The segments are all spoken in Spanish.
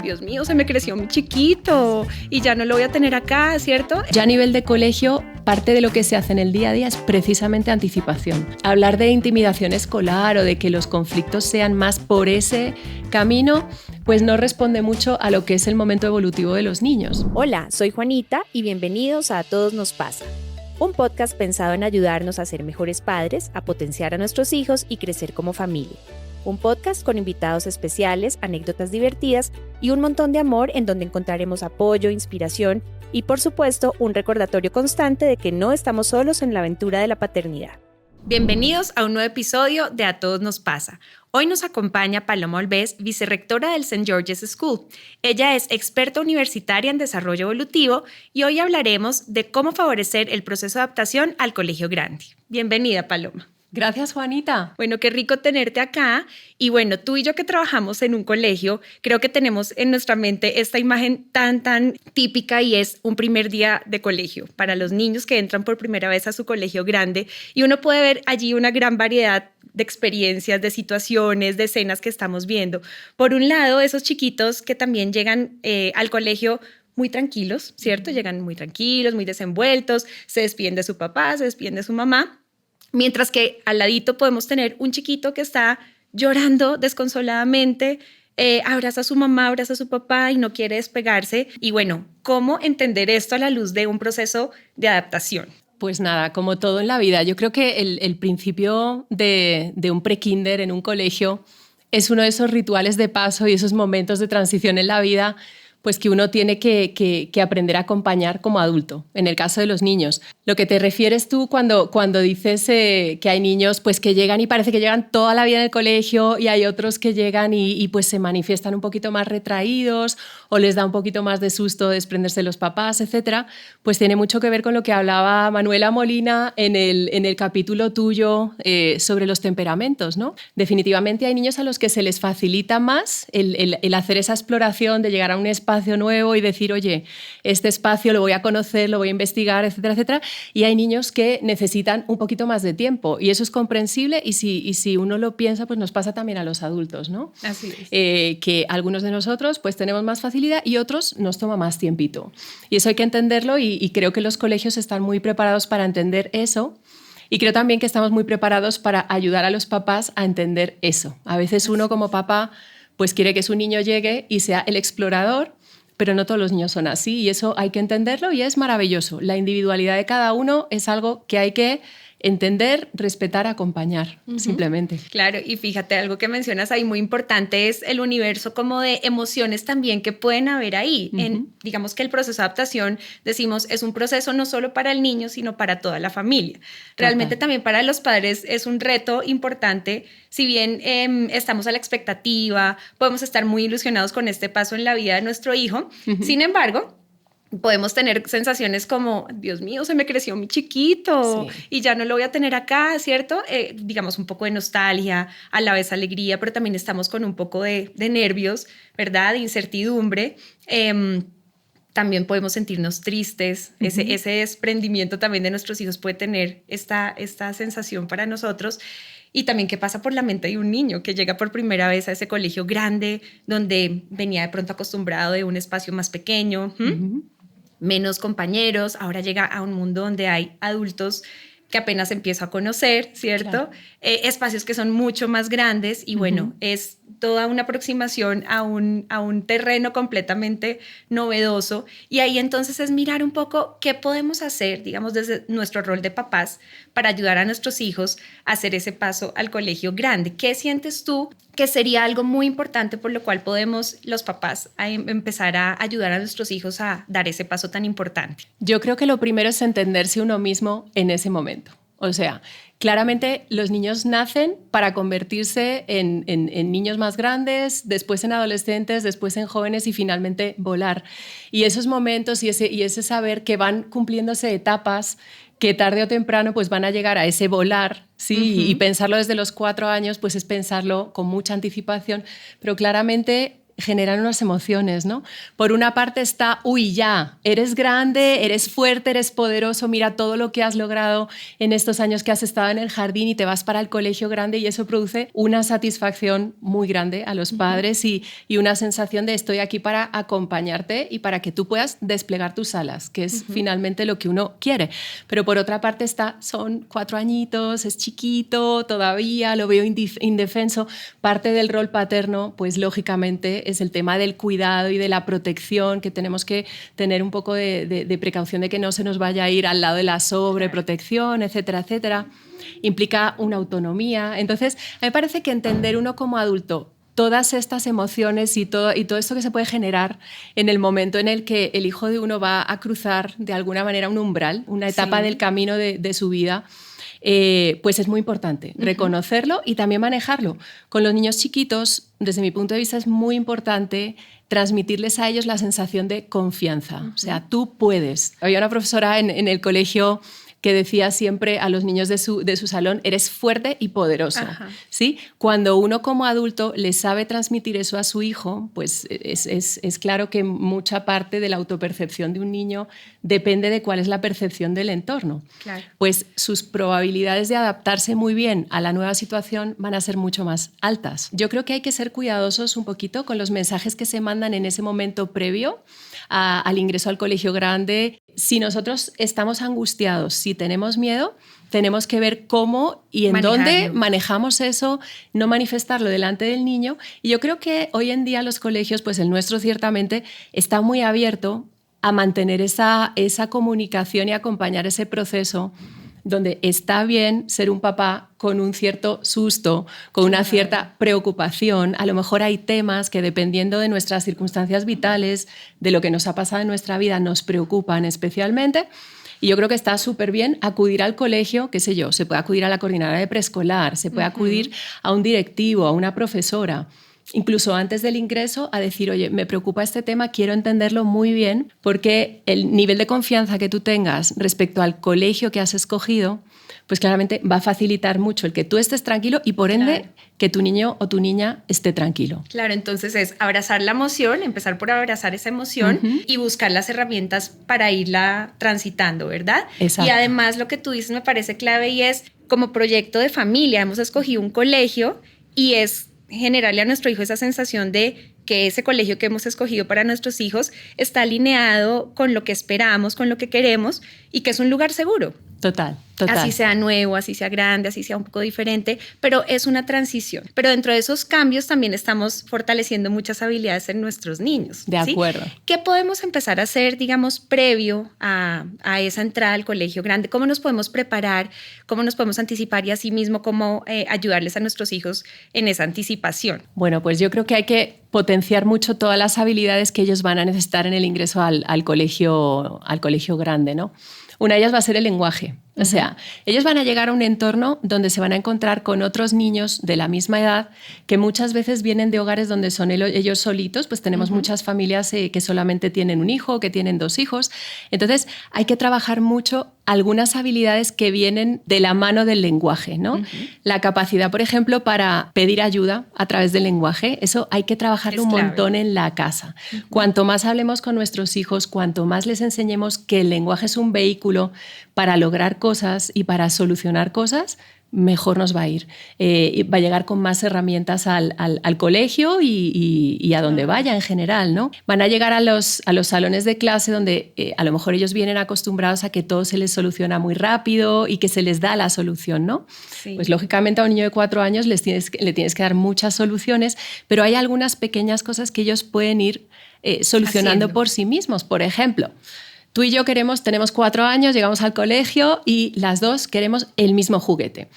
Dios mío, se me creció muy chiquito y ya no lo voy a tener acá, ¿cierto? Ya a nivel de colegio, parte de lo que se hace en el día a día es precisamente anticipación. Hablar de intimidación escolar o de que los conflictos sean más por ese camino, pues no responde mucho a lo que es el momento evolutivo de los niños. Hola, soy Juanita y bienvenidos a Todos Nos Pasa, un podcast pensado en ayudarnos a ser mejores padres, a potenciar a nuestros hijos y crecer como familia. Un podcast con invitados especiales, anécdotas divertidas y un montón de amor en donde encontraremos apoyo, inspiración y, por supuesto, un recordatorio constante de que no estamos solos en la aventura de la paternidad. Bienvenidos a un nuevo episodio de A Todos Nos Pasa. Hoy nos acompaña Paloma Olvés, vicerrectora del St. George's School. Ella es experta universitaria en desarrollo evolutivo y hoy hablaremos de cómo favorecer el proceso de adaptación al colegio grande. Bienvenida, Paloma. Gracias, Juanita. Bueno, qué rico tenerte acá. Y bueno, tú y yo que trabajamos en un colegio, creo que tenemos en nuestra mente esta imagen tan típica y es un primer día de colegio para los niños que entran por primera vez a su colegio grande y uno puede ver allí una gran variedad de experiencias, de situaciones, de escenas que estamos viendo. Por un lado, esos chiquitos que también llegan al colegio muy tranquilos, ¿cierto? Llegan muy tranquilos, muy desenvueltos, se despiden de su papá, se despiden de su mamá. Mientras que al ladito podemos tener un chiquito que está llorando desconsoladamente, abraza a su mamá, abraza a su papá y no quiere despegarse. Y bueno, ¿cómo entender esto a la luz de un proceso de adaptación? Pues nada, como todo en la vida, yo creo que el principio de un prekinder en un colegio es uno de esos rituales de paso y esos momentos de transición en la vida pues que uno tiene que aprender a acompañar como adulto, en el caso de los niños. Lo que te refieres tú cuando dices que hay niños pues que llegan y parece que llegan toda la vida en el colegio y hay otros que llegan y pues se manifiestan un poquito más retraídos o les da un poquito más de susto desprenderse de los papás, etcétera, pues tiene mucho que ver con lo que hablaba Manuela Molina en el capítulo tuyo sobre los temperamentos, ¿no? Definitivamente hay niños a los que se les facilita más el hacer esa exploración de llegar a un espacio nuevo y decir, oye, este espacio lo voy a conocer, lo voy a investigar, etcétera, etcétera. Y hay niños que necesitan un poquito más de tiempo y eso es comprensible y si uno lo piensa, pues nos pasa también a los adultos, ¿no? Así es. Que algunos de nosotros pues tenemos más facilidad y otros nos toma más tiempito. Y eso hay que entenderlo y creo que los colegios están muy preparados para entender eso. Y creo también que estamos muy preparados para ayudar a los papás a entender eso. A veces uno como papá pues quiere que su niño llegue y sea el explorador, pero no todos los niños son así y eso hay que entenderlo y es maravilloso. La individualidad de cada uno es algo que hay que entender, respetar, acompañar, simplemente. Claro, y fíjate, algo que mencionas ahí muy importante es el universo como de emociones también que pueden haber ahí. Digamos que el proceso de adaptación, decimos, es un proceso no solo para el niño, sino para toda la familia. Realmente también para los padres es un reto importante, si bien estamos a la expectativa, podemos estar muy ilusionados con este paso en la vida de nuestro hijo, sin embargo, podemos tener sensaciones como, Dios mío, se me creció mi chiquito y ya no lo voy a tener acá, ¿cierto? Digamos un poco de nostalgia, a la vez alegría, pero también estamos con un poco de nervios, ¿verdad? De incertidumbre. También podemos sentirnos tristes. Ese desprendimiento también de nuestros hijos puede tener esta sensación para nosotros. Y también qué pasa por la mente de un niño que llega por primera vez a ese colegio grande, donde venía de pronto acostumbrado de un espacio más pequeño, menos compañeros, ahora llega a un mundo donde hay adultos que apenas empieza a conocer, ¿cierto? Claro. Espacios que son mucho más grandes y bueno, es toda una aproximación a un terreno completamente novedoso y ahí entonces es mirar un poco qué podemos hacer, digamos, desde nuestro rol de papás para ayudar a nuestros hijos a hacer ese paso al colegio grande. ¿Qué sientes tú que sería algo muy importante por lo cual podemos los papás empezar a ayudar a nuestros hijos a dar ese paso tan importante? Yo creo que lo primero es entenderse uno mismo en ese momento. O sea, claramente los niños nacen para convertirse en niños más grandes, después en adolescentes, después en jóvenes y finalmente volar. Y esos momentos y ese saber que van cumpliéndose etapas que tarde o temprano pues van a llegar a ese volar, ¿sí? Y pensarlo desde los 4 años pues es pensarlo con mucha anticipación, pero claramente generan unas emociones, ¿no? Por una parte está, uy, ya, eres grande, eres fuerte, eres poderoso, mira todo lo que has logrado en estos años que has estado en el jardín y te vas para el colegio grande, y eso produce una satisfacción muy grande a los padres y una sensación de estoy aquí para acompañarte y para que tú puedas desplegar tus alas, que es finalmente lo que uno quiere. Pero por otra parte está, son 4 añitos, es chiquito todavía, lo veo indefenso. Parte del rol paterno, pues lógicamente es el tema del cuidado y de la protección, que tenemos que tener un poco de precaución de que no se nos vaya a ir al lado de la sobreprotección, etcétera, etcétera. Implica una autonomía. Entonces, a mí me parece que entender uno como adulto todas estas emociones y todo esto que se puede generar en el momento en el que el hijo de uno va a cruzar de alguna manera un umbral, una etapa del camino de su vida, pues es muy importante reconocerlo y también manejarlo. Con los niños chiquitos, desde mi punto de vista, es muy importante transmitirles a ellos la sensación de confianza. O sea, tú puedes. Había una profesora en el colegio que decía siempre a los niños de su salón, eres fuerte y poderoso. ¿Sí? Cuando uno como adulto le sabe transmitir eso a su hijo, pues es claro que mucha parte de la autopercepción de un niño depende de cuál es la percepción del entorno. Claro. Pues sus probabilidades de adaptarse muy bien a la nueva situación van a ser mucho más altas. Yo creo que hay que ser cuidadosos un poquito con los mensajes que se mandan en ese momento previo al ingreso al colegio grande. Si nosotros estamos angustiados, si tenemos miedo, tenemos que ver cómo y en dónde manejamos eso, no manifestarlo delante del niño. Y yo creo que hoy en día los colegios, pues el nuestro ciertamente, está muy abierto a mantener esa comunicación y acompañar ese proceso donde está bien ser un papá con un cierto susto, con una cierta preocupación. A lo mejor hay temas que, dependiendo de nuestras circunstancias vitales, de lo que nos ha pasado en nuestra vida, nos preocupan especialmente. Y yo creo que está súper bien acudir al colegio, qué sé yo, se puede acudir a la coordinadora de preescolar, se puede acudir a un directivo, a una profesora, incluso antes del ingreso, a decir, oye, me preocupa este tema, quiero entenderlo muy bien, porque el nivel de confianza que tú tengas respecto al colegio que has escogido, pues claramente va a facilitar mucho el que tú estés tranquilo y, por ende, que tu niño o tu niña esté tranquilo. Claro, entonces es abrazar la emoción, empezar por abrazar esa emoción y buscar las herramientas para irla transitando, ¿verdad? Exacto. Y además lo que tú dices me parece clave y es, como proyecto de familia, hemos escogido un colegio y es generarle a nuestro hijo esa sensación de que ese colegio que hemos escogido para nuestros hijos está alineado con lo que esperamos, con lo que queremos y que es un lugar seguro. Total. Así sea nuevo, así sea grande, así sea un poco diferente, pero es una transición. Pero dentro de esos cambios también estamos fortaleciendo muchas habilidades en nuestros niños. De acuerdo. ¿Sí? ¿Qué podemos empezar a hacer, digamos, previo a esa entrada al colegio grande? ¿Cómo nos podemos preparar? ¿Cómo nos podemos anticipar? Y asimismo, ¿cómo ayudarles a nuestros hijos en esa anticipación? Bueno, pues yo creo que hay que potenciar mucho todas las habilidades que ellos van a necesitar en el ingreso al colegio grande, ¿no? Una de ellas va a ser el lenguaje. O sea, ellos van a llegar a un entorno donde se van a encontrar con otros niños de la misma edad que muchas veces vienen de hogares donde son ellos solitos, pues tenemos muchas familias que solamente tienen un hijo, que tienen 2 hijos. Entonces, hay que trabajar mucho algunas habilidades que vienen de la mano del lenguaje, ¿no? La capacidad, por ejemplo, para pedir ayuda a través del lenguaje, eso hay que trabajarlo un montón en la casa. Cuanto más hablemos con nuestros hijos, cuanto más les enseñemos que el lenguaje es un vehículo para lograr cosas y para solucionar cosas, mejor nos va a ir. Va a llegar con más herramientas al colegio y a donde vaya en general, ¿no? Van a llegar a los salones de clase donde a lo mejor ellos vienen acostumbrados a que todo se les soluciona muy rápido y que se les da la solución, ¿no? Sí. Pues lógicamente a un niño de 4 años le tienes que dar muchas soluciones, pero hay algunas pequeñas cosas que ellos pueden ir solucionando por sí mismos. Por ejemplo, tú y yo tenemos 4 años, llegamos al colegio y las 2 queremos el mismo juguete.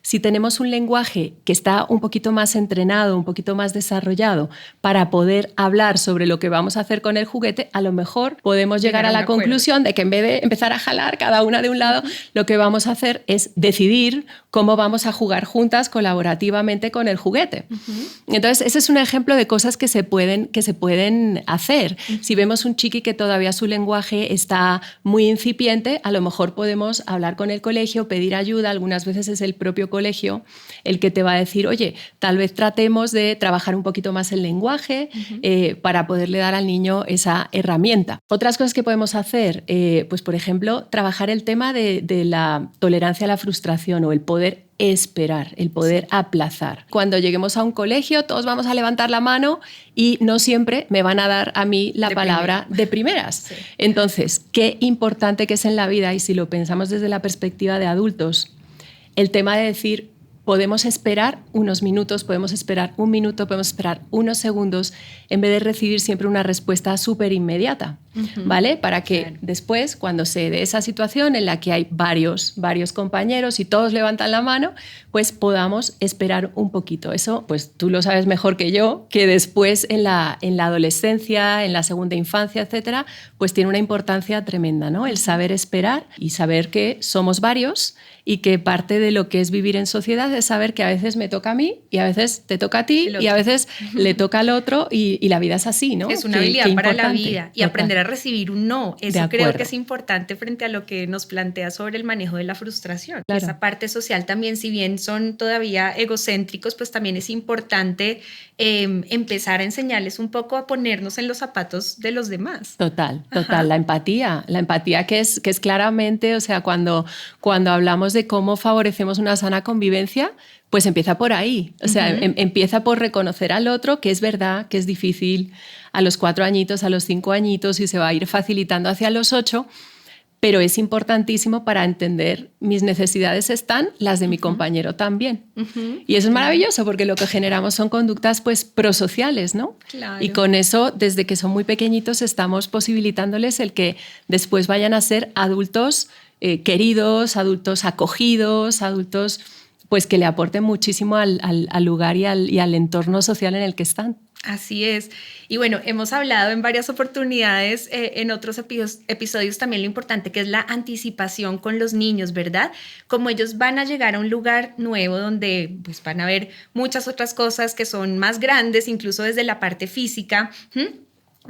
Si tenemos un lenguaje que está un poquito más entrenado, un poquito más desarrollado para poder hablar sobre lo que vamos a hacer con el juguete, a lo mejor podemos llegar a la conclusión de que en vez de empezar a jalar cada una de un lado, lo que vamos a hacer es decidir cómo vamos a jugar juntas colaborativamente con el juguete. Entonces, ese es un ejemplo de cosas que se pueden hacer. Si vemos un chiqui que todavía su lenguaje está muy incipiente, a lo mejor podemos hablar con el colegio, pedir ayuda, algunas veces es el propio colegio el que te va a decir, oye, tal vez tratemos de trabajar un poquito más el lenguaje para poderle dar al niño esa herramienta. Otras cosas que podemos hacer, pues por ejemplo, trabajar el tema de la tolerancia a la frustración o el poder esperar, el poder aplazar. Cuando lleguemos a un colegio, todos vamos a levantar la mano y no siempre me van a dar a mí la palabra de primeras. Sí. Entonces, qué importante que es en la vida, y si lo pensamos desde la perspectiva de adultos, el tema de decir, podemos esperar unos minutos, podemos esperar un minuto, podemos esperar unos segundos, en vez de recibir siempre una respuesta súper inmediata, ¿vale? Para que después, cuando se dé esa situación en la que hay varios compañeros y todos levantan la mano, pues podamos esperar un poquito. Eso, pues tú lo sabes mejor que yo, que después en la adolescencia, en la segunda infancia, etcétera, pues tiene una importancia tremenda, ¿no? El saber esperar y saber que somos varios y que parte de lo que es vivir en sociedad es saber que a veces me toca a mí y a veces te toca a ti y a veces le toca al otro y la vida es así, ¿no? Es una habilidad para la vida y aprender a recibir un no. Eso creo que es importante frente a lo que nos plantea sobre el manejo de la frustración. Claro. Esa parte social también, si bien son todavía egocéntricos, pues también es importante empezar a enseñarles un poco a ponernos en los zapatos de los demás. Total. La empatía que es claramente, o sea, cuando hablamos de cómo favorecemos una sana convivencia, pues empieza por ahí. O sea, empieza por reconocer al otro, que es verdad que es difícil a los 4 añitos, a los 5 añitos, y se va a ir facilitando hacia los 8, pero es importantísimo para entender mis necesidades están, las de mi compañero también. Y eso es maravilloso porque lo que generamos son conductas pues prosociales, ¿no? Claro. Y con eso, desde que son muy pequeñitos, estamos posibilitándoles el que después vayan a ser adultos queridos, adultos acogidos, adultos pues que le aporten muchísimo al lugar y al entorno social en el que están. Así es. Y bueno, hemos hablado en varias oportunidades, en otros episodios también lo importante que es la anticipación con los niños, ¿verdad? Como ellos van a llegar a un lugar nuevo donde pues, van a ver muchas otras cosas que son más grandes, incluso desde la parte física.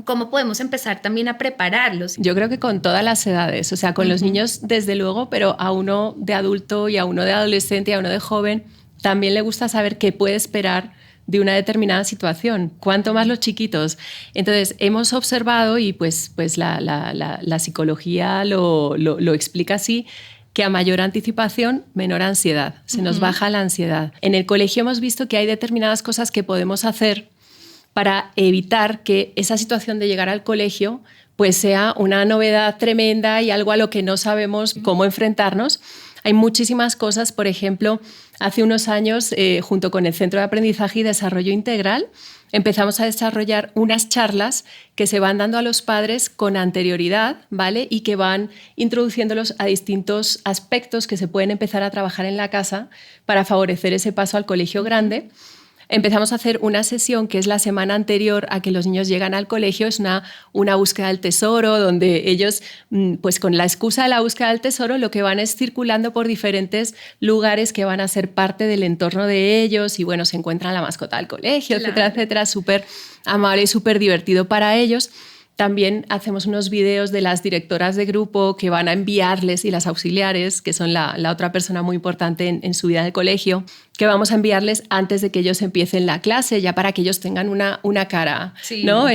¿Cómo podemos empezar también a prepararlos? Yo creo que con todas las edades, o sea, con los niños desde luego, pero a uno de adulto y a uno de adolescente y a uno de joven también le gusta saber qué puede esperar de una determinada situación, cuanto más los chiquitos. Entonces, hemos observado, y pues la psicología lo explica así, que a mayor anticipación, menor ansiedad. Se nos baja la ansiedad. En el colegio hemos visto que hay determinadas cosas que podemos hacer para evitar que esa situación de llegar al colegio pues sea una novedad tremenda y algo a lo que no sabemos cómo enfrentarnos. Hay muchísimas cosas, por ejemplo, hace unos años, junto con el Centro de Aprendizaje y Desarrollo Integral, empezamos a desarrollar unas charlas que se van dando a los padres con anterioridad, ¿vale? Y que van introduciéndolos a distintos aspectos que se pueden empezar a trabajar en la casa para favorecer ese paso al colegio grande. Empezamos a hacer una sesión que es la semana anterior a que los niños llegan al colegio, es una búsqueda del tesoro, donde ellos, pues con la excusa de la búsqueda del tesoro, lo que van es circulando por diferentes lugares que van a ser parte del entorno de ellos y bueno, se encuentran la mascota del colegio, claro, etcétera, etcétera, súper amable y súper divertido para ellos. También hacemos unos videos de las directoras de grupo que van a enviarles y las auxiliares, que son la otra persona muy importante en su vida en el colegio, que vamos a enviarles antes de que ellos empiecen la clase, ya para que ellos tengan una cara, sí, ¿no?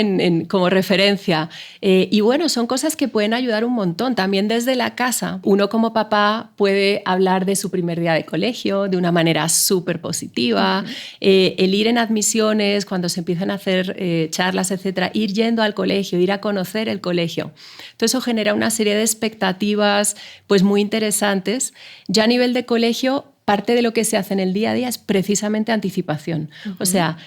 Como referencia. Y bueno, son cosas que pueden ayudar un montón. También desde la casa, uno como papá puede hablar de su primer día de colegio de una manera súper positiva. El ir en admisiones, cuando se empiezan a hacer charlas, etcétera, ir yendo al colegio, ir a conocer el colegio. Entonces eso genera una serie de expectativas pues muy interesantes. Ya a nivel de colegio, parte de lo que se hace en el día a día es precisamente anticipación. O sea,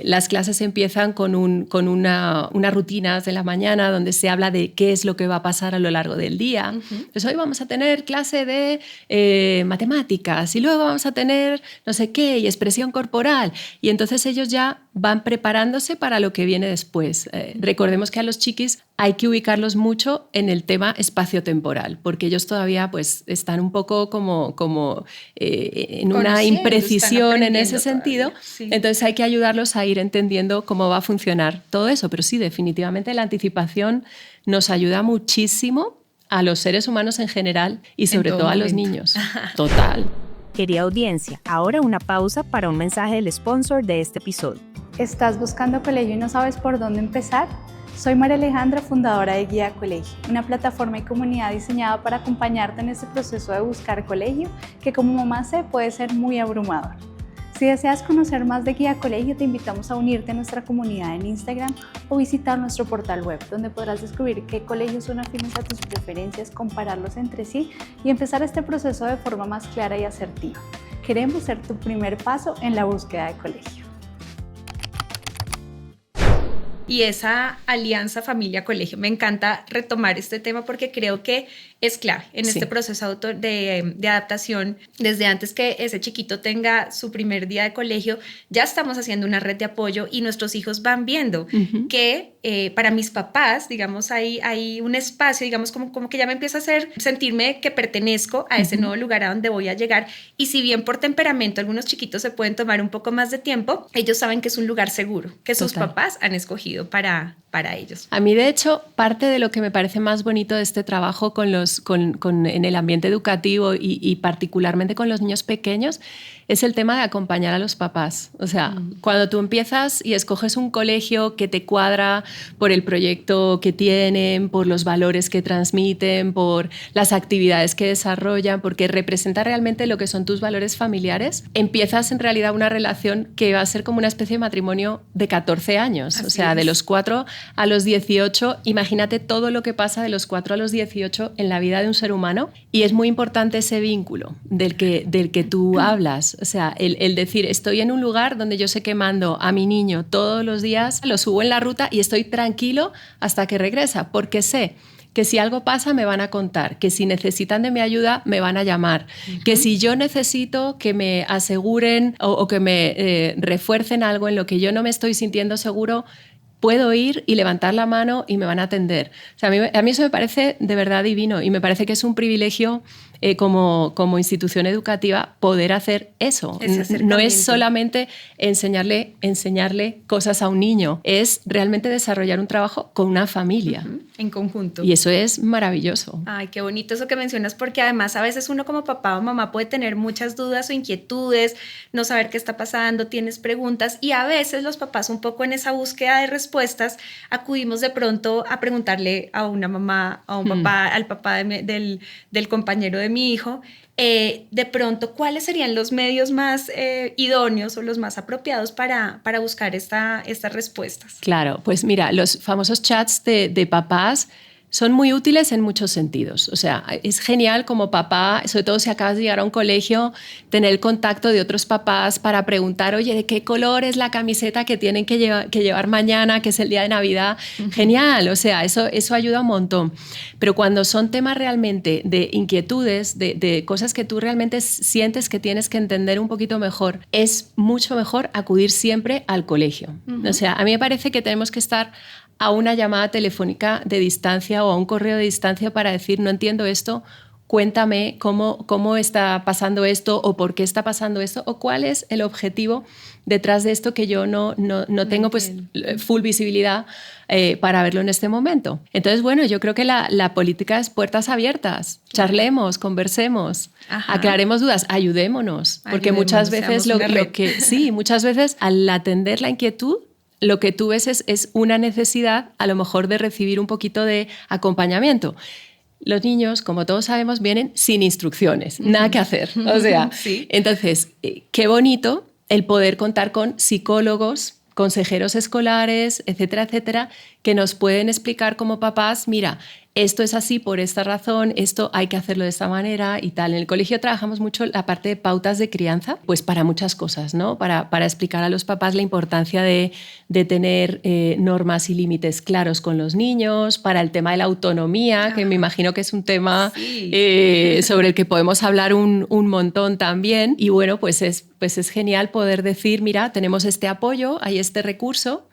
las clases empiezan con unas rutinas de la mañana donde se habla de qué es lo que va a pasar a lo largo del día. Pues hoy vamos a tener clase de matemáticas y luego vamos a tener no sé qué y expresión corporal. Y entonces ellos ya van preparándose para lo que viene después. Recordemos que a los chiquis hay que ubicarlos mucho en el tema espacio-temporal, porque ellos todavía pues, están un poco como en una imprecisión en ese sentido. Sí. Entonces hay que ayudarlos a ir entendiendo cómo va a funcionar todo eso. Pero sí, definitivamente la anticipación nos ayuda muchísimo a los seres humanos en general y sobre todo a los niños. Total. Querida audiencia, ahora una pausa para un mensaje del sponsor de este episodio. ¿Estás buscando colegio y no sabes por dónde empezar? Soy María Alejandra, fundadora de Guía Colegio, una plataforma y comunidad diseñada para acompañarte en este proceso de buscar colegio que como mamá sé puede ser muy abrumador. Si deseas conocer más de Guía Colegio, te invitamos a unirte a nuestra comunidad en Instagram o visitar nuestro portal web, donde podrás descubrir qué colegios son afines a tus preferencias, compararlos entre sí y empezar este proceso de forma más clara y asertiva. Queremos ser tu primer paso en la búsqueda de colegio. Y esa alianza familia-colegio. Me encanta retomar este tema porque creo que es clave en este proceso de adaptación. Desde antes que ese chiquito tenga su primer día de colegio, ya estamos haciendo una red de apoyo y nuestros hijos van viendo que para mis papás, digamos, hay un espacio, digamos, como que ya me empieza a hacer sentirme que pertenezco a ese nuevo lugar a donde voy a llegar. Y si bien por temperamento algunos chiquitos se pueden tomar un poco más de tiempo, ellos saben que es un lugar seguro, que sus papás han escogido para ellos. A mí, de hecho, parte de lo que me parece más bonito de este trabajo en el ambiente educativo y particularmente con los niños pequeños es el tema de acompañar a los papás. O sea, cuando tú empiezas y escoges un colegio que te cuadra por el proyecto que tienen, por los valores que transmiten, por las actividades que desarrollan, porque representa realmente lo que son tus valores familiares, empiezas en realidad una relación que va a ser como una especie de matrimonio de 14 años. Así o sea, de los 4 a los 18, imagínate todo lo que pasa de los 4 a los 18 en la vida de un ser humano, y es muy importante ese vínculo del que tú hablas. O sea, el decir, estoy en un lugar donde yo sé que mando a mi niño todos los días, lo subo en la ruta y estoy tranquilo hasta que regresa, porque sé que si algo pasa me van a contar, que si necesitan de mi ayuda me van a llamar, que si yo necesito que me aseguren o que me refuercen algo en lo que yo no me estoy sintiendo seguro, puedo ir y levantar la mano y me van a atender. O sea, a mí eso me parece de verdad divino y me parece que es un privilegio como institución educativa poder hacer eso. No es solamente enseñarle cosas a un niño, es realmente desarrollar un trabajo con una familia. En conjunto. Y eso es maravilloso. Ay, qué bonito eso que mencionas, porque además a veces uno como papá o mamá puede tener muchas dudas o inquietudes, no saber qué está pasando, tienes preguntas, y a veces los papás un poco en esa búsqueda de respuestas acudimos de pronto a preguntarle a una mamá, a un papá, al papá del compañero de mi hijo, de pronto cuáles serían los medios más idóneos o los más apropiados para buscar estas respuestas. Claro, pues mira, los famosos chats de papás son muy útiles en muchos sentidos. O sea, es genial como papá, sobre todo si acabas de llegar a un colegio, tener el contacto de otros papás para preguntar, oye, ¿de qué color es la camiseta que tienen que llevar mañana, que es el día de Navidad? Genial, o sea, eso ayuda un montón. Pero cuando son temas realmente de inquietudes, de cosas que tú realmente sientes que tienes que entender un poquito mejor, es mucho mejor acudir siempre al colegio. O sea, a mí me parece que tenemos que estar a una llamada telefónica de distancia o a un correo de distancia para decir, no entiendo esto, cuéntame cómo está pasando esto o por qué está pasando esto o cuál es el objetivo detrás de esto que yo no tengo pues full visibilidad para verlo en este momento. Entonces, bueno, yo creo que la política es puertas abiertas, charlemos, conversemos, aclaremos dudas, ayudémonos, porque muchas veces muchas veces al atender la inquietud, lo que tú ves es una necesidad a lo mejor de recibir un poquito de acompañamiento. Los niños, como todos sabemos, vienen sin instrucciones, nada que hacer. O sea, entonces, qué bonito el poder contar con psicólogos, consejeros escolares, etcétera, etcétera, que nos pueden explicar como papás, mira, esto es así por esta razón, esto hay que hacerlo de esta manera y tal. En el colegio trabajamos mucho la parte de pautas de crianza, pues para muchas cosas, ¿no? Para explicar a los papás la importancia de tener normas y límites claros con los niños, para el tema de la autonomía, que me imagino que es un tema sobre el que podemos hablar un montón también. Y bueno, pues es genial poder decir, mira, tenemos este apoyo, hay este recurso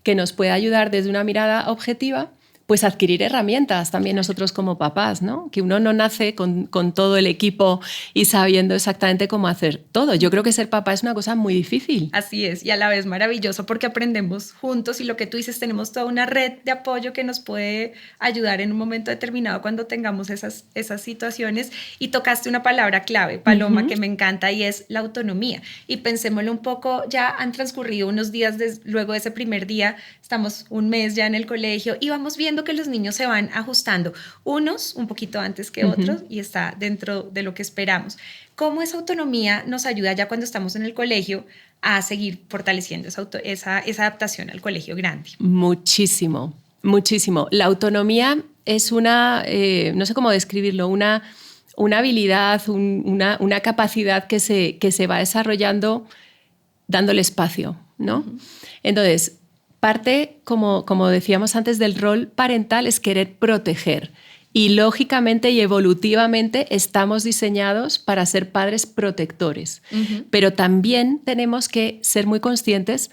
que nos puede ayudar desde una mirada objetiva, pues adquirir herramientas también nosotros como papás, ¿no? Que uno no nace con todo el equipo y sabiendo exactamente cómo hacer todo. Yo creo que ser papá es una cosa muy difícil. Así es, y a la vez maravilloso porque aprendemos juntos y lo que tú dices, tenemos toda una red de apoyo que nos puede ayudar en un momento determinado cuando tengamos esas situaciones. Y tocaste una palabra clave, Paloma, que me encanta, y es la autonomía. Y pensémoslo un poco, ya han transcurrido unos días luego de ese primer día, estamos un mes ya en el colegio y vamos viendo que los niños se van ajustando, unos un poquito antes que otros, y está dentro de lo que esperamos. ¿Cómo esa autonomía nos ayuda ya cuando estamos en el colegio a seguir fortaleciendo esa adaptación al colegio grande? Muchísimo, muchísimo. La autonomía es una, no sé cómo describirlo, una habilidad, una capacidad que se va desarrollando dándole espacio, ¿no? Entonces, parte, como decíamos antes, del rol parental es querer proteger. Y lógicamente y evolutivamente estamos diseñados para ser padres protectores. Pero también tenemos que ser muy conscientes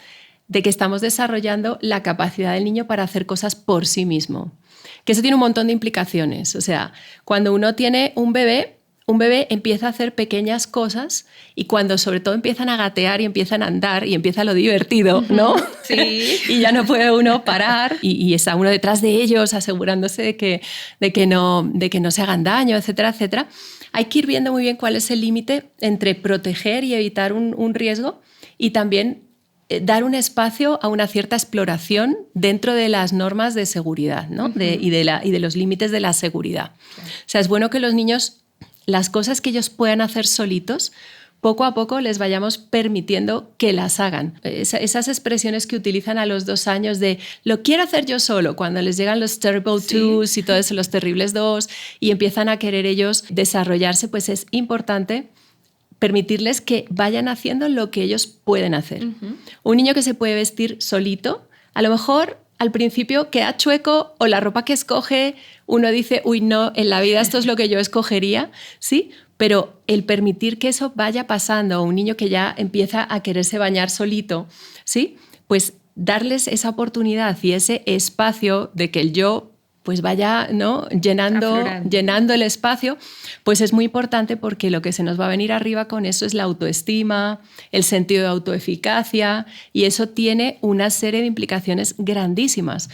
de que estamos desarrollando la capacidad del niño para hacer cosas por sí mismo. Que eso tiene un montón de implicaciones. O sea, cuando uno tiene un bebé empieza a hacer pequeñas cosas y cuando sobre todo empiezan a gatear y empiezan a andar y empieza lo divertido, ¿no? Sí. Y ya no puede uno parar y está uno detrás de ellos asegurándose de que no se hagan daño, etcétera, etcétera. Hay que ir viendo muy bien cuál es el límite entre proteger y evitar un riesgo y también dar un espacio a una cierta exploración dentro de las normas de seguridad, ¿no? Y de los límites de la seguridad. Claro. O sea, es bueno que los niños, las cosas que ellos puedan hacer solitos, poco a poco les vayamos permitiendo que las hagan. Esas expresiones que utilizan a los 2 años de lo quiero hacer yo solo, cuando les llegan los terrible twos y todo eso, los terribles 2, y empiezan a querer ellos desarrollarse, pues es importante permitirles que vayan haciendo lo que ellos pueden hacer. Un niño que se puede vestir solito, a lo mejor al principio queda chueco o la ropa que escoge, uno dice, uy, no, en la vida esto es lo que yo escogería, ¿sí? Pero el permitir que eso vaya pasando a un niño que ya empieza a quererse bañar solito, ¿sí? Pues darles esa oportunidad y ese espacio de que el yo pues vaya, ¿no? llenando el espacio, pues es muy importante porque lo que se nos va a venir arriba con eso es la autoestima, el sentido de autoeficacia, y eso tiene una serie de implicaciones grandísimas.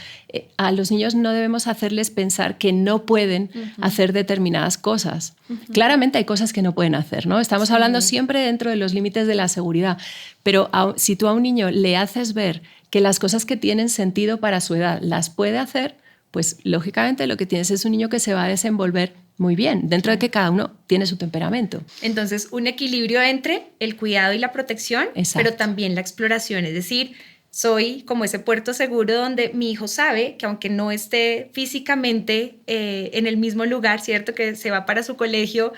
A los niños no debemos hacerles pensar que no pueden hacer determinadas cosas. Claramente hay cosas que no pueden hacer, ¿no? Estamos hablando siempre dentro de los límites de la seguridad, pero si tú a un niño le haces ver que las cosas que tienen sentido para su edad las puede hacer, pues lógicamente lo que tienes es un niño que se va a desenvolver muy bien, dentro de que cada uno tiene su temperamento. Entonces, un equilibrio entre el cuidado y la protección, pero también la exploración, es decir, soy como ese puerto seguro donde mi hijo sabe que aunque no esté físicamente en el mismo lugar, ¿cierto? Que se va para su colegio,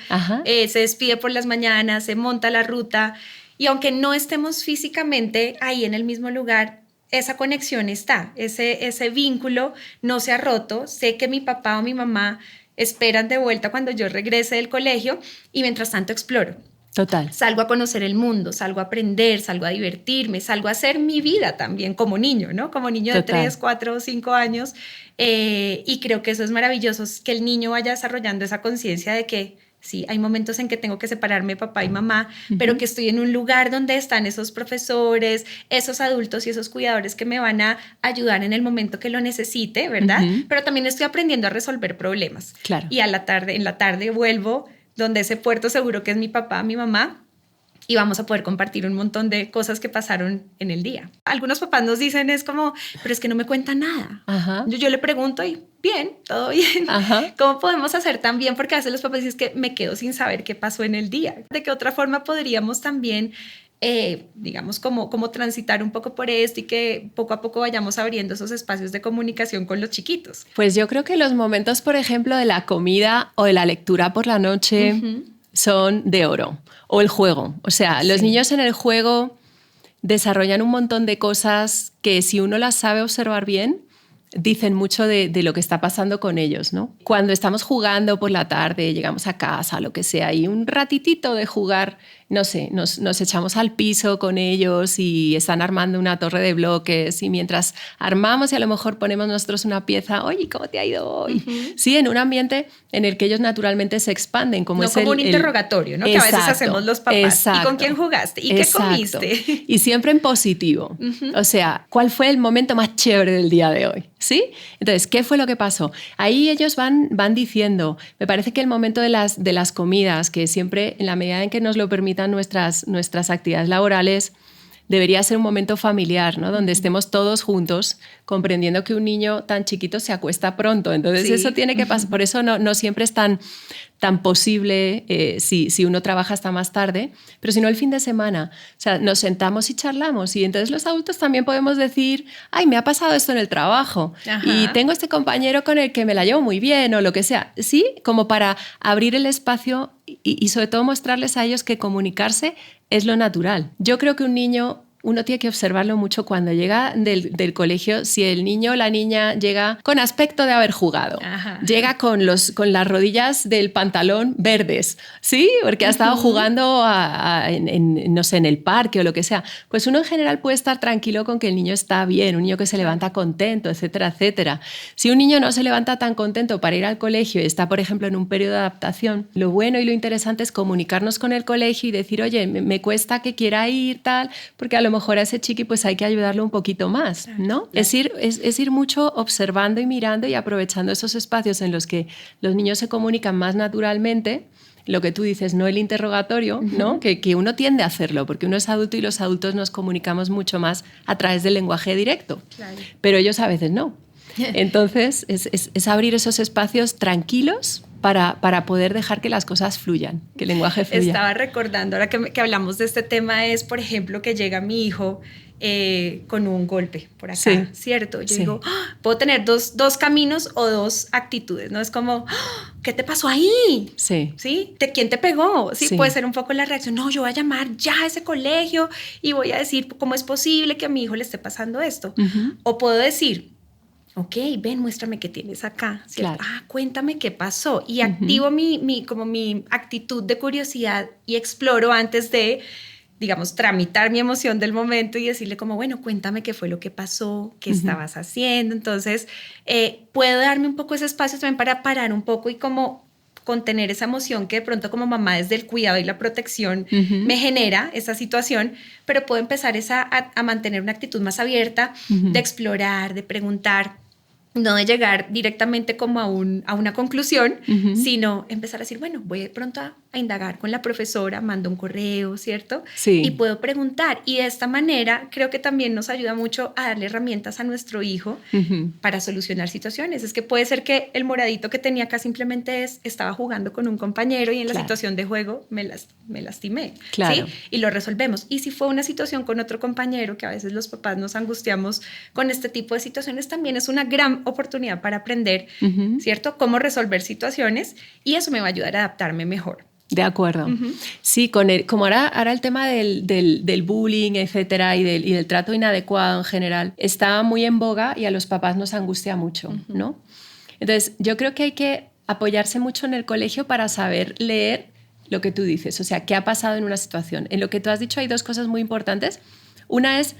se despide por las mañanas, se monta la ruta, y aunque no estemos físicamente ahí en el mismo lugar, esa conexión está, ese vínculo no se ha roto. Sé que mi papá o mi mamá esperan de vuelta cuando yo regrese del colegio y mientras tanto exploro. Total. Salgo a conocer el mundo, salgo a aprender, salgo a divertirme, salgo a hacer mi vida también como niño, ¿no? Como niño de 3, 4 o 5 años. Y creo que eso es maravilloso, es que el niño vaya desarrollando esa conciencia de que sí, hay momentos en que tengo que separarme de papá y mamá, pero que estoy en un lugar donde están esos profesores, esos adultos y esos cuidadores que me van a ayudar en el momento que lo necesite, ¿verdad? Pero también estoy aprendiendo a resolver problemas. Claro. Y en la tarde vuelvo donde ese puerto seguro que es mi papá, mi mamá, y vamos a poder compartir un montón de cosas que pasaron en el día. Algunos papás nos dicen es como, pero es que no me cuenta nada. Yo le pregunto y bien, todo bien. ¿Cómo podemos hacer tan bien? Porque a veces los papás dicen que me quedo sin saber qué pasó en el día. ¿De qué otra forma podríamos también, digamos, como transitar un poco por esto y que poco a poco vayamos abriendo esos espacios de comunicación con los chiquitos? Pues yo creo que los momentos, por ejemplo, de la comida o de la lectura por la noche son de oro. O el juego. O sea, los niños en el juego desarrollan un montón de cosas que si uno las sabe observar bien, dicen mucho de lo que está pasando con ellos, ¿no? Cuando estamos jugando por la tarde, llegamos a casa, lo que sea, y un ratitito de jugar, no sé, nos echamos al piso con ellos y están armando una torre de bloques y mientras armamos y a lo mejor ponemos nosotros una pieza, oye, ¿cómo te ha ido hoy? Sí, en un ambiente en el que ellos naturalmente se expanden. Como no es como un interrogatorio, ¿no? Exacto, que a veces hacemos los papás. Exacto, ¿Y con quién jugaste? ¿Y qué comiste? Y siempre en positivo. O sea, ¿cuál fue el momento más chévere del día de hoy? ¿Sí? Entonces, ¿qué fue lo que pasó? Ahí ellos van diciendo, me parece que el momento de las comidas, que siempre en la medida en que nos lo permitan nuestras actividades laborales, debería ser un momento familiar, ¿no? Donde estemos todos juntos comprendiendo que un niño tan chiquito se acuesta pronto. Entonces, eso tiene que pasar. Por eso no siempre es tan posible si uno trabaja hasta más tarde, pero si no el fin de semana. O sea, nos sentamos y charlamos y entonces los adultos también podemos decir, ay, me ha pasado esto en el trabajo. Ajá. Y tengo este compañero con el que me la llevo muy bien o lo que sea. Sí, como para abrir el espacio y sobre todo mostrarles a ellos que comunicarse es lo natural. Yo creo que un niño, uno tiene que observarlo mucho cuando llega del colegio, si el niño o la niña llega con aspecto de haber jugado, ajá, llega con las rodillas del pantalón verdes, ¿sí? Porque ha estado jugando no sé, en el parque o lo que sea. Pues uno en general puede estar tranquilo con que el niño está bien, un niño que se levanta contento, etcétera, etcétera. Si un niño no se levanta tan contento para ir al colegio y está, por ejemplo, en un periodo de adaptación, lo bueno y lo interesante es comunicarnos con el colegio y decir, oye, me cuesta que quiera ir, tal, porque a lo mejor a ese chiqui pues hay que ayudarlo un poquito más, ¿no? Claro. Es ir mucho observando y mirando y aprovechando esos espacios en los que los niños se comunican más naturalmente, lo que tú dices, no el interrogatorio, ¿no? Que uno tiende a hacerlo, porque uno es adulto y los adultos nos comunicamos mucho más a través del lenguaje directo, claro, pero ellos a veces no. Entonces, es abrir esos espacios tranquilos para poder dejar que las cosas fluyan, que el lenguaje fluya. Estaba recordando, ahora que hablamos de este tema, es, por ejemplo, que llega mi hijo con un golpe por acá, sí, ¿cierto? Yo digo, puedo tener dos caminos o dos actitudes, ¿no? Es como, ¿qué te pasó ahí? Sí. ¿Sí? ¿Quién te pegó? Sí, puede ser un poco la reacción, no, yo voy a llamar ya a ese colegio y voy a decir cómo es posible que a mi hijo le esté pasando esto. O puedo decir, ok, ven, muéstrame qué tienes acá, ¿cierto? Claro. Cuéntame qué pasó. Y activo mi actitud de curiosidad y exploro antes de, digamos, tramitar mi emoción del momento y decirle como, bueno, cuéntame qué fue lo que pasó, qué estabas haciendo. Entonces, puedo darme un poco ese espacio también para parar un poco y como contener esa emoción que de pronto como mamá desde el cuidado y la protección me genera esa situación, pero puedo empezar a mantener una actitud más abierta de explorar, de preguntar, no de llegar directamente como a una conclusión, sino empezar a decir, bueno, voy de pronto a indagar con la profesora, mando un correo, ¿cierto? Sí. Y puedo preguntar. Y de esta manera creo que también nos ayuda mucho a darle herramientas a nuestro hijo para solucionar situaciones. Es que puede ser que el moradito que tenía acá simplemente estaba jugando con un compañero y en la situación de juego me lastimé, claro, ¿sí? Y lo resolvemos. Y si fue una situación con otro compañero, que a veces los papás nos angustiamos con este tipo de situaciones, también es una gran oportunidad para aprender, ¿cierto? Cómo resolver situaciones y eso me va a ayudar a adaptarme mejor. De acuerdo. Sí, como ahora el tema del bullying, etcétera, y del trato inadecuado en general, está muy en boga y a los papás nos angustia mucho, ¿no? Entonces, yo creo que hay que apoyarse mucho en el colegio para saber leer lo que tú dices, o sea, qué ha pasado en una situación. En lo que tú has dicho hay dos cosas muy importantes. Una es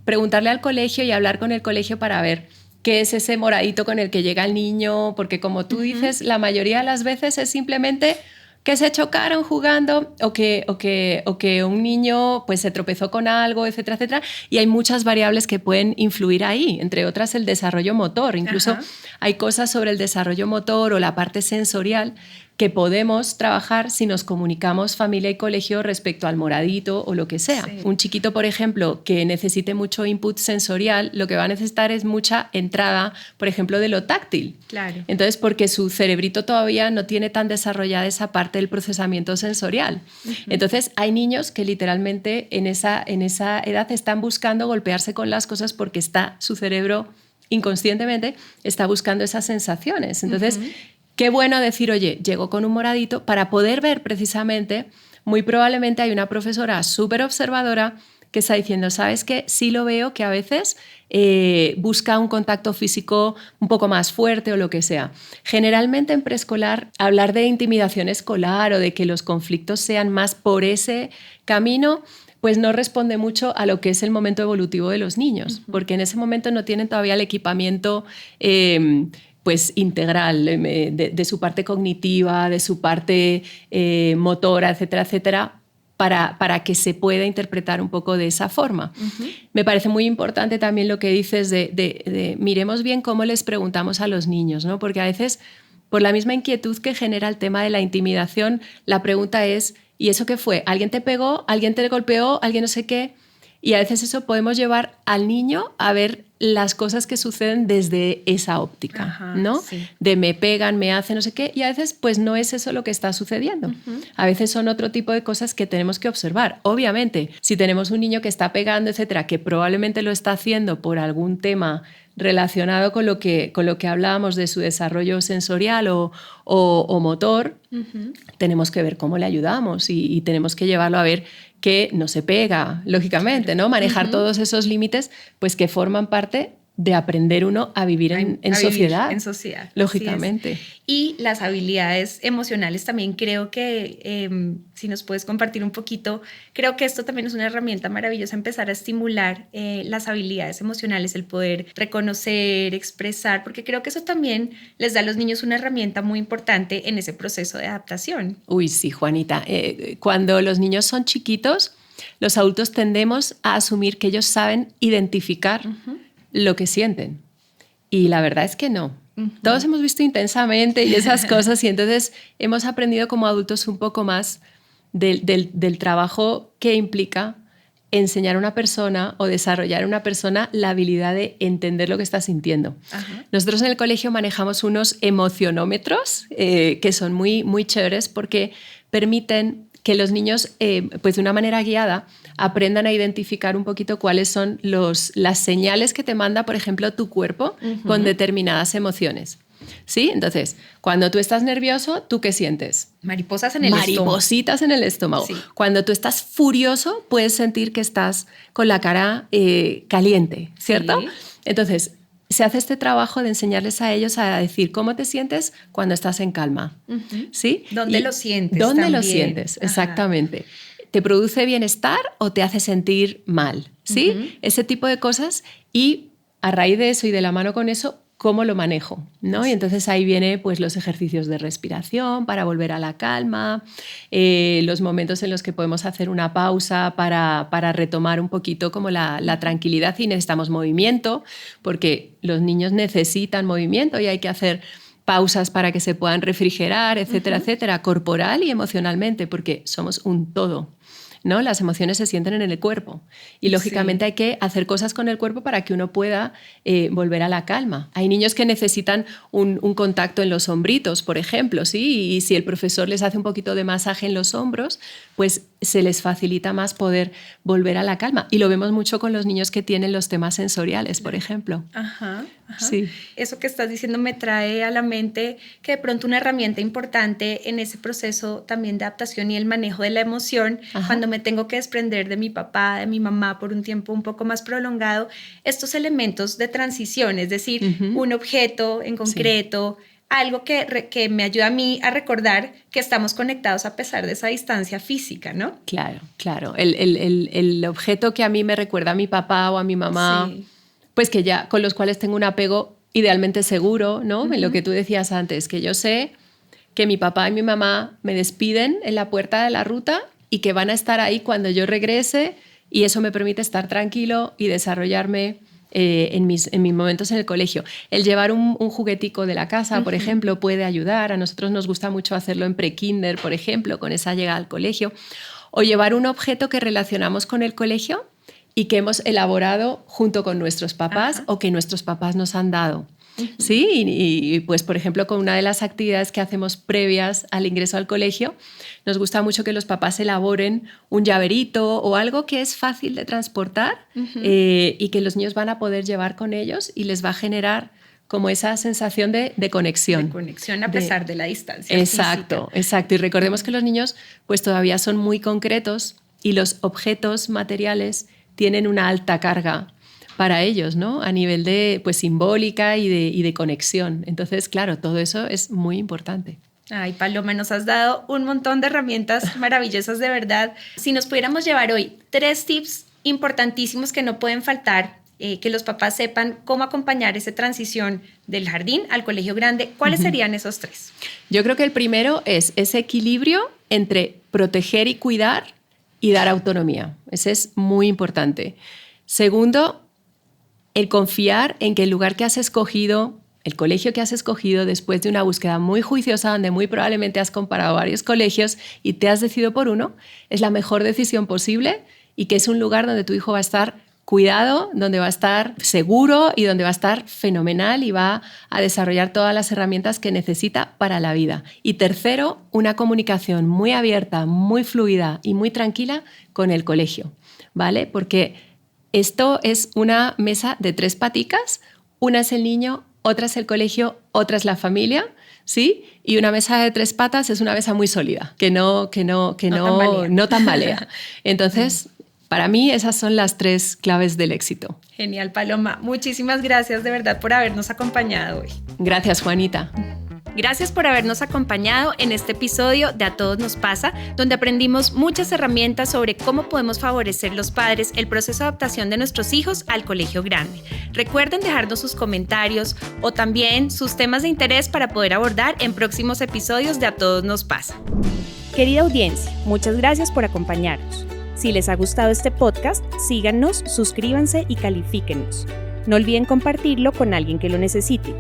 preguntarle al colegio y hablar con el colegio para ver qué es ese moradito con el que llega el niño, porque como tú dices, la mayoría de las veces es simplemente que se chocaron jugando o que un niño pues, se tropezó con algo, etcétera, etcétera. Y hay muchas variables que pueden influir ahí, entre otras el desarrollo motor. Incluso hay cosas sobre el desarrollo motor o la parte sensorial que podemos trabajar si nos comunicamos familia y colegio respecto al moradito o lo que sea. Sí. Un chiquito, por ejemplo, que necesite mucho input sensorial, lo que va a necesitar es mucha entrada, por ejemplo, de lo táctil. Claro. Entonces, porque su cerebrito todavía no tiene tan desarrollada esa parte del procesamiento sensorial. Entonces, hay niños que literalmente en esa edad están buscando golpearse con las cosas porque su cerebro inconscientemente está buscando esas sensaciones. Entonces, qué bueno decir, oye, llegó con un moradito para poder ver precisamente, muy probablemente hay una profesora súper observadora que está diciendo, ¿sabes qué? Sí lo veo que a veces busca un contacto físico un poco más fuerte o lo que sea. Generalmente en preescolar, hablar de intimidación escolar o de que los conflictos sean más por ese camino, pues no responde mucho a lo que es el momento evolutivo de los niños, porque en ese momento no tienen todavía el equipamiento pues integral de su parte cognitiva, de su parte motora, etcétera, etcétera, para que se pueda interpretar un poco de esa forma. Me parece muy importante también lo que dices de miremos bien cómo les preguntamos a los niños, ¿no? Porque a veces, por la misma inquietud que genera el tema de la intimidación, la pregunta es, ¿y eso qué fue? ¿Alguien te pegó? ¿Alguien te golpeó? ¿Alguien no sé qué? Y a veces eso podemos llevar al niño a ver las cosas que suceden desde esa óptica, Ajá, ¿no? sí. De me pegan, me hacen no sé qué, y a veces pues no es eso lo que está sucediendo. A veces son otro tipo de cosas que tenemos que observar. Obviamente, si tenemos un niño que está pegando, etcétera, que probablemente lo está haciendo por algún tema relacionado con lo que hablábamos de su desarrollo sensorial o motor, tenemos que ver cómo le ayudamos y tenemos que llevarlo a ver que no se pega, lógicamente, ¿no? Manejar todos esos límites, pues que forman parte de aprender uno a vivir en sociedad. En sociedad. Lógicamente. Y las habilidades emocionales también creo que, si nos puedes compartir un poquito, creo que esto también es una herramienta maravillosa, empezar a estimular las habilidades emocionales, el poder reconocer, expresar, porque creo que eso también les da a los niños una herramienta muy importante en ese proceso de adaptación. Uy, sí, Juanita. Cuando los niños son chiquitos, los adultos tendemos a asumir que ellos saben identificar lo que sienten. Y la verdad es que no. Todos hemos visto Intensamente y esas cosas, y entonces hemos aprendido como adultos un poco más del trabajo que implica enseñar a una persona o desarrollar en una persona la habilidad de entender lo que está sintiendo. Nosotros en el colegio manejamos unos emocionómetros que son muy, muy chéveres porque permiten que los niños, pues de una manera guiada, aprendan a identificar un poquito cuáles son las señales que te manda, por ejemplo, tu cuerpo con determinadas emociones. ¿Sí? Entonces, cuando tú estás nervioso, ¿tú qué sientes? Mariposas en el estómago. Maripositas en el estómago. Sí. Cuando tú estás furioso, puedes sentir que estás con la cara caliente, ¿cierto? Sí. Entonces, se hace este trabajo de enseñarles a ellos a decir cómo te sientes cuando estás en calma. ¿Sí? ¿Dónde lo sientes? ¿Dónde también? lo sientes? Exactamente. ¿Te produce bienestar o te hace sentir mal? ¿Sí? Ese tipo de cosas, y a raíz de eso y de la mano con eso, ¿cómo lo manejo? ¿No? Y entonces ahí viene pues, los ejercicios de respiración para volver a la calma, los momentos en los que podemos hacer una pausa para retomar un poquito como la tranquilidad, y necesitamos movimiento, porque los niños necesitan movimiento y hay que hacer pausas para que se puedan refrigerar, etcétera, etcétera, corporal y emocionalmente, porque somos un todo, ¿no? Las emociones se sienten en el cuerpo y lógicamente hay que hacer cosas con el cuerpo para que uno pueda volver a la calma. Hay niños que necesitan un contacto en los hombritos, por ejemplo, ¿sí? Y si el profesor les hace un poquito de masaje en los hombros, pues se les facilita más poder volver a la calma. Y lo vemos mucho con los niños que tienen los temas sensoriales, por ejemplo. Sí. Eso que estás diciendo me trae a la mente que de pronto una herramienta importante en ese proceso también de adaptación y el manejo de la emoción, cuando me tengo que desprender de mi papá, de mi mamá por un tiempo un poco más prolongado, estos elementos de transición, es decir, un objeto en concreto, algo que me ayuda a mí a recordar que estamos conectados a pesar de esa distancia física, ¿no? Claro, claro. El objeto que a mí me recuerda a mi papá o a mi mamá, pues que ya con los cuales tengo un apego idealmente seguro, ¿no? En lo que tú decías antes, que yo sé que mi papá y mi mamá me despiden en la puerta de la ruta y que van a estar ahí cuando yo regrese, y eso me permite estar tranquilo y desarrollarme en mis momentos en el colegio. El llevar un juguetico de la casa, por ejemplo, puede ayudar. A nosotros nos gusta mucho hacerlo en pre-kinder, por ejemplo, con esa llegada al colegio. O llevar un objeto que relacionamos con el colegio y que hemos elaborado junto con nuestros papás o que nuestros papás nos han dado. Sí, y pues por ejemplo con una de las actividades que hacemos previas al ingreso al colegio, nos gusta mucho que los papás elaboren un llaverito o algo que es fácil de transportar y que los niños van a poder llevar con ellos, y les va a generar como esa sensación de conexión. De conexión a pesar de la distancia. Exacto, física. exacto. Y recordemos que los niños pues todavía son muy concretos y los objetos materiales tienen una alta carga para ellos, ¿no? A nivel de pues, simbólica y de conexión. Entonces, claro, todo eso es muy importante. Ay, Paloma, nos has dado un montón de herramientas maravillosas de verdad. Si nos pudiéramos llevar hoy 3 tips importantísimos que no pueden faltar, que los papás sepan cómo acompañar esa transición del jardín al colegio grande, ¿cuáles serían esos 3? Yo creo que el primero es ese equilibrio entre proteger y cuidar y dar autonomía. Ese es muy importante. Segundo, el confiar en que el lugar que has escogido, el colegio que has escogido después de una búsqueda muy juiciosa donde muy probablemente has comparado varios colegios y te has decidido por uno, es la mejor decisión posible y que es un lugar donde tu hijo va a estar cuidado, donde va a estar seguro y donde va a estar fenomenal y va a desarrollar todas las herramientas que necesita para la vida. Y tercero, una comunicación muy abierta, muy fluida y muy tranquila con el colegio, ¿vale? Porque esto es una mesa de 3 paticas, una es el niño, otra es el colegio, otra es la familia, ¿sí? Y una mesa de 3 patas es una mesa muy sólida, que no tambalea. Entonces, para mí esas son las 3 claves del éxito. Genial, Paloma. Muchísimas gracias de verdad por habernos acompañado hoy. Gracias, Juanita. Gracias por habernos acompañado en este episodio de A Todos Nos Pasa, donde aprendimos muchas herramientas sobre cómo podemos favorecer los padres el proceso de adaptación de nuestros hijos al colegio grande. Recuerden dejarnos sus comentarios o también sus temas de interés para poder abordar en próximos episodios de A Todos Nos Pasa. Querida audiencia, muchas gracias por acompañarnos. Si les ha gustado este podcast, síganos, suscríbanse y califíquenos. No olviden compartirlo con alguien que lo necesite.